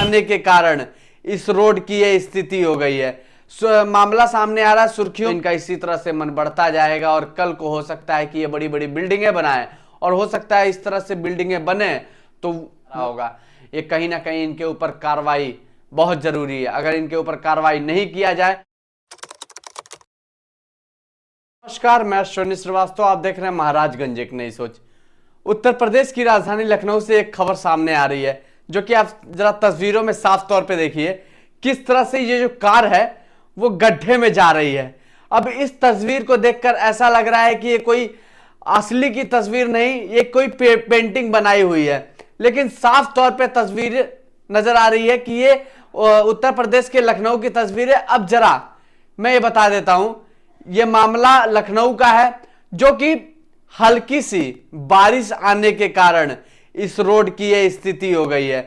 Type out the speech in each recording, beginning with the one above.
आने के कारण इस रोड की ये स्थिति हो गई है। मामला सामने आ रहा है सुर्खियों, इनका इसी तरह से मन बढ़ता जाएगा और कल को हो सकता है कि ये बड़ी बड़ी बिल्डिंगें बनाए और हो सकता है इस तरह से बिल्डिंगें बने तो होगा ये कहीं ना कहीं इनके ऊपर कार्रवाई बहुत जरूरी है। अगर इनके ऊपर कार्रवाई नहीं किया जाए। नमस्कार, मैं अश्विनी श्रीवास्तव, आप देख रहे हैं महाराजगंज एक नई सोच। उत्तर प्रदेश की राजधानी लखनऊ से एक खबर सामने आ रही है जो कि आप जरा तस्वीरों में साफ तौर पे देखिए किस तरह से ये जो कार है वो गड्ढे में जा रही है। अब इस तस्वीर को देखकर ऐसा लग रहा है कि ये कोई असली की तस्वीर नहीं, ये कोई पेंटिंग बनाई हुई है, लेकिन साफ तौर पे तस्वीर नजर आ रही है कि ये उत्तर प्रदेश के लखनऊ की तस्वीर है। अब जरा मैं ये बता देता हूं, ये मामला लखनऊ का है जो कि हल्की सी बारिश आने के कारण इस रोड की ये स्थिति हो गई है।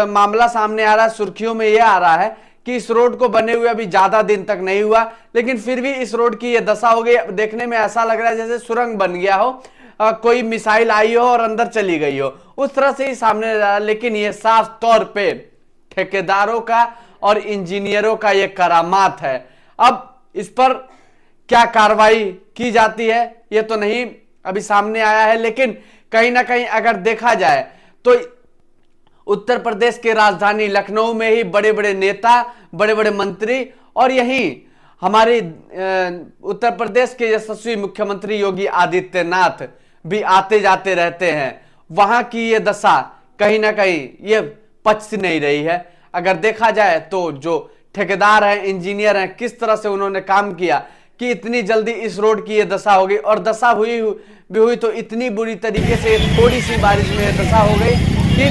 मामला सामने आ रहा है, सुर्खियों में यह आ रहा है कि इस रोड को बने हुए अभी ज्यादा दिन तक नहीं हुआ, लेकिन फिर भी इस रोड की ये दशा हो गई। देखने में ऐसा लग रहा है जैसे सुरंग बन गया हो, कोई मिसाइल आई हो और अंदर चली गई हो, उस तरह से ही सामने आ रहा है। लेकिन ये साफ तौर पे ठेकेदारों का और इंजीनियरों का ये करामात है। अब इस पर क्या कार्रवाई की जाती है ये तो नहीं अभी सामने आया है, लेकिन कहीं ना कहीं अगर देखा जाए तो उत्तर प्रदेश के राजधानी लखनऊ में ही बड़े बड़े नेता, बड़े बड़े मंत्री और यही हमारे उत्तर प्रदेश के यशस्वी मुख्यमंत्री योगी आदित्यनाथ भी आते जाते रहते हैं। वहां की ये दशा कहीं ना कहीं ये पच नहीं रही है। अगर देखा जाए तो जो ठेकेदार हैं, इंजीनियर हैं, किस तरह से उन्होंने काम किया कि इतनी जल्दी इस रोड की ये दशा हो गई, और दशा हुई तो इतनी बुरी तरीके से थोड़ी सी बारिश में ये दशा हो गई कि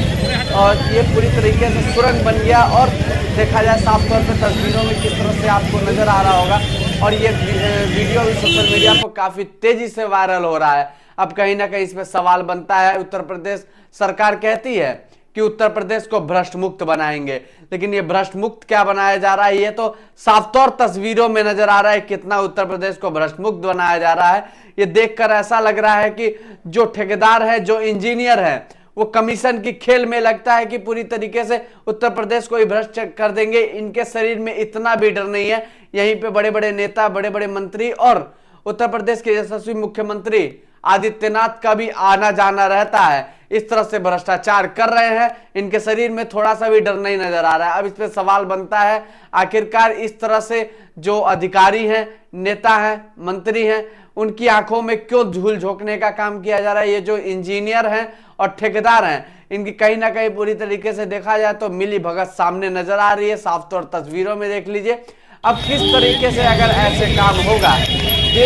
ये पूरी तरीके से सुरंग बन गया। और देखा जाए साफ तौर पर तस्वीरों में किस तरह से आपको नजर आ रहा होगा, और ये वीडियो भी सोशल मीडिया पर काफी तेजी से वायरल हो रहा है। अब कहीं ना कहीं इसमें सवाल बनता है, उत्तर प्रदेश सरकार कहती है कि उत्तर प्रदेश को भ्रष्ट मुक्त बनाएंगे, लेकिन ये भ्रष्ट मुक्त क्या बनाया जा रहा है ये तो साफ तौर तस्वीरों में नजर आ रहा है कितना उत्तर प्रदेश को भ्रष्ट मुक्त बनाया जा रहा है। ये देखकर ऐसा लग रहा है कि जो ठेकेदार है, जो इंजीनियर है, वो कमीशन की खेल में लगता है कि पूरी तरीके से उत्तर प्रदेश को ही भ्रष्ट कर देंगे। इनके शरीर में इतना भी डर नहीं है। यहीं पे बड़े बड़े नेता, बड़े बड़े मंत्री और उत्तर प्रदेश के यशस्वी मुख्यमंत्री आदित्यनाथ का भी आना जाना रहता है, इस तरह से भ्रष्टाचार कर रहे हैं। इनके शरीर में थोड़ा सा भी डर नहीं नजर आ रहा है। अब इस पे सवाल बनता है आखिरकार इस तरह से जो अधिकारी हैं, नेता हैं, मंत्री हैं, उनकी आंखों में क्यों धूल झोंकने का काम किया जा रहा है। ये जो इंजीनियर हैं और ठेकेदार हैं, इनकी कहीं ना कहीं पूरी तरीके से देखा जाए तो मिली भगत सामने नजर आ रही है। साफ तौर तस्वीरों में देख लीजिए। अब किस तरीके से अगर ऐसे काम होगा कि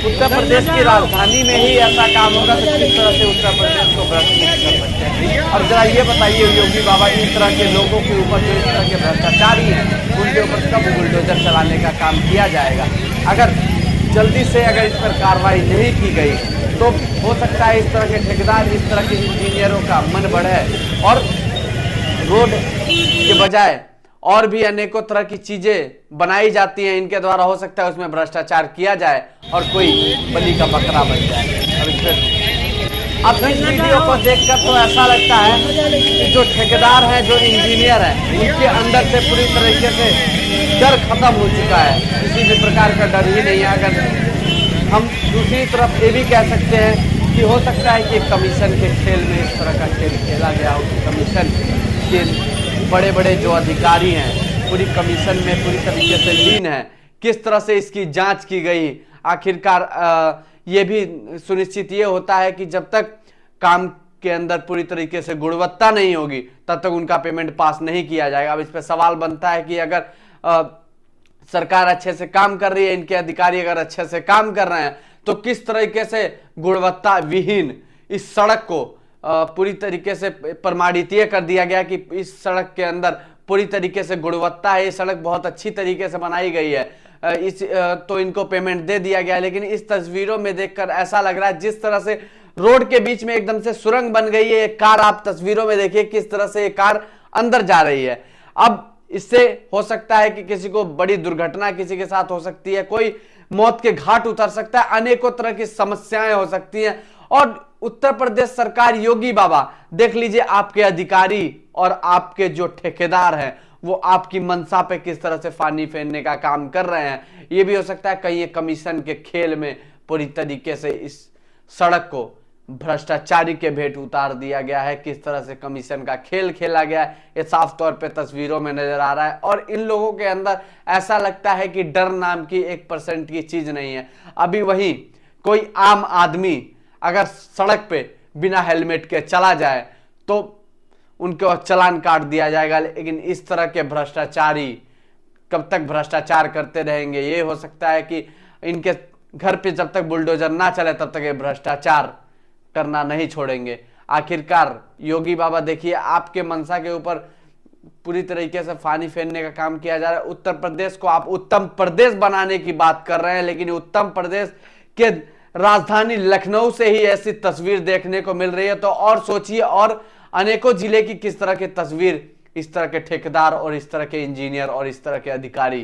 उत्तर प्रदेश की राजधानी में ही ऐसा काम होगा तो किस तरह से उत्तर प्रदेश को भ्रष्ट मुक्त कर सकते हैं। और जरा ये बताइए योगी बाबा, इस तरह के लोगों के ऊपर जो इस तरह के भ्रष्टाचारी हैं उनके ऊपर कब बुलडोजर चलाने का काम किया जाएगा। अगर जल्दी से अगर इस पर कार्रवाई नहीं की गई तो हो सकता है इस तरह के ठेकेदार, इस तरह के इंजीनियरों का मन बढ़े और रोड के बजाय और भी अनेकों तरह की चीजें बनाई जाती हैं इनके द्वारा, हो सकता है उसमें भ्रष्टाचार किया जाए और कोई बलि का बकरा बन जाए। अब इस वीडियो को देखकर तो ऐसा लगता है कि जो ठेकेदार हैं, जो इंजीनियर हैं, उनके अंदर से पूरी तरीके से डर खत्म हो चुका है। किसी भी प्रकार का डर ही नहीं है। अगर हम दूसरी तरफ ये भी कह सकते हैं कि हो सकता है कि कमीशन के खेल में इस तरह का खेल खेला गया हो। कमीशन के बड़े बड़े जो अधिकारी हैं पूरी कमीशन में पूरी तरीके से लीन है। किस तरह से इसकी जांच की गई, आखिरकार ये भी सुनिश्चित ये होता है कि जब तक काम के अंदर पूरी तरीके से गुणवत्ता नहीं होगी तब तक उनका पेमेंट पास नहीं किया जाएगा। अब इस पर सवाल बनता है कि अगर सरकार अच्छे से काम कर रही है, इनके अधिकारी अगर अच्छे से काम कर रहे हैं, तो किस तरीके से गुणवत्ता विहीन इस सड़क को पूरी तरीके से प्रमाणितीय कर दिया गया कि इस सड़क के अंदर पूरी तरीके से गुणवत्ता है, ये सड़क बहुत अच्छी तरीके से बनाई गई है, तो इनको पेमेंट दे दिया गया। लेकिन इस तस्वीरों में देखकर ऐसा लग रहा है जिस तरह से रोड के बीच में एकदम से सुरंग बन गई है। एक कार, आप तस्वीरों में देखिए किस तरह से ये कार अंदर जा रही है। अब इससे हो सकता है कि किसी को बड़ी दुर्घटना किसी के साथ हो सकती है, कोई मौत के घाट उतर सकता है, अनेकों तरह की समस्याएं हो सकती हैं। और उत्तर प्रदेश सरकार, योगी बाबा, देख लीजिए आपके अधिकारी और आपके जो ठेकेदार हैं वो आपकी मंशा पे किस तरह से पानी फेरने का काम कर रहे हैं। ये भी हो सकता है कहीं ये कमीशन के खेल में पूरी तरीके से इस सड़क को भ्रष्टाचारी के भेंट उतार दिया गया है, किस तरह से कमीशन का खेल खेला गया है ये साफ तौर पे तस्वीरों में नजर आ रहा है। और इन लोगों के अंदर ऐसा लगता है कि डर नाम की 1% की चीज नहीं है। अभी वही कोई आम आदमी अगर सड़क पे बिना हेलमेट के चला जाए तो उनको चालान काट दिया जाएगा, लेकिन इस तरह के भ्रष्टाचारी कब तक भ्रष्टाचार करते रहेंगे। ये हो सकता है कि इनके घर पे जब तक बुलडोजर ना चले तब तक ये भ्रष्टाचार करना नहीं छोड़ेंगे। आखिरकार योगी बाबा देखिए आपके मंशा के ऊपर पूरी तरीके से पानी फेरने का काम किया जा रहा है। उत्तर प्रदेश को आप उत्तम प्रदेश बनाने की बात कर रहे हैं, लेकिन उत्तम प्रदेश के राजधानी लखनऊ से ही ऐसी तस्वीर देखने को मिल रही है, तो और सोचिए और अनेकों जिले की किस तरह की तस्वीर इस तरह के ठेकेदार और इस तरह के इंजीनियर और इस तरह के अधिकारी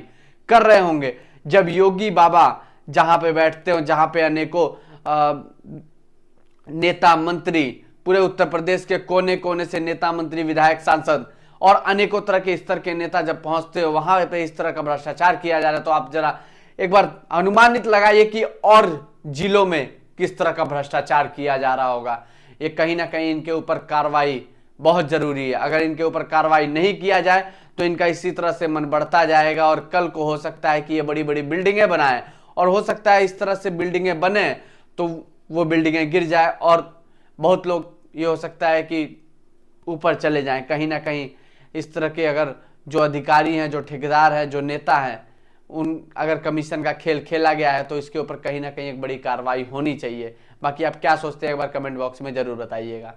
कर रहे होंगे। जब योगी बाबा जहां पे बैठते हो, जहां पे अनेकों नेता मंत्री, पूरे उत्तर प्रदेश के कोने कोने से नेता मंत्री, विधायक, सांसद और अनेकों तरह के स्तर के नेता जब पहुंचते हो वहां पे इस तरह का भ्रष्टाचार किया जा रहा है, तो आप जरा एक बार अनुमानित लगाइए कि और जिलों में किस तरह का भ्रष्टाचार किया जा रहा होगा। ये कहीं ना कहीं इनके ऊपर कार्रवाई बहुत जरूरी है। अगर इनके ऊपर कार्रवाई नहीं किया जाए तो इनका इसी तरह से मन बढ़ता जाएगा और कल को हो सकता है कि ये बड़ी बड़ी बिल्डिंगें बनाए, और हो सकता है इस तरह से बिल्डिंगें बने तो वो बिल्डिंगें गिर जाए और बहुत लोग ये हो सकता है कि ऊपर चले जाएं। कहीं ना कहीं इस तरह के अगर जो अधिकारी हैं, जो ठेकेदार हैं, जो नेता हैं, उन अगर कमीशन का खेल खेला गया है तो इसके ऊपर कहीं ना कहीं एक बड़ी कार्रवाई होनी चाहिए। बाकी आप क्या सोचते हैं एक बार कमेंट बॉक्स में जरूर बताइएगा।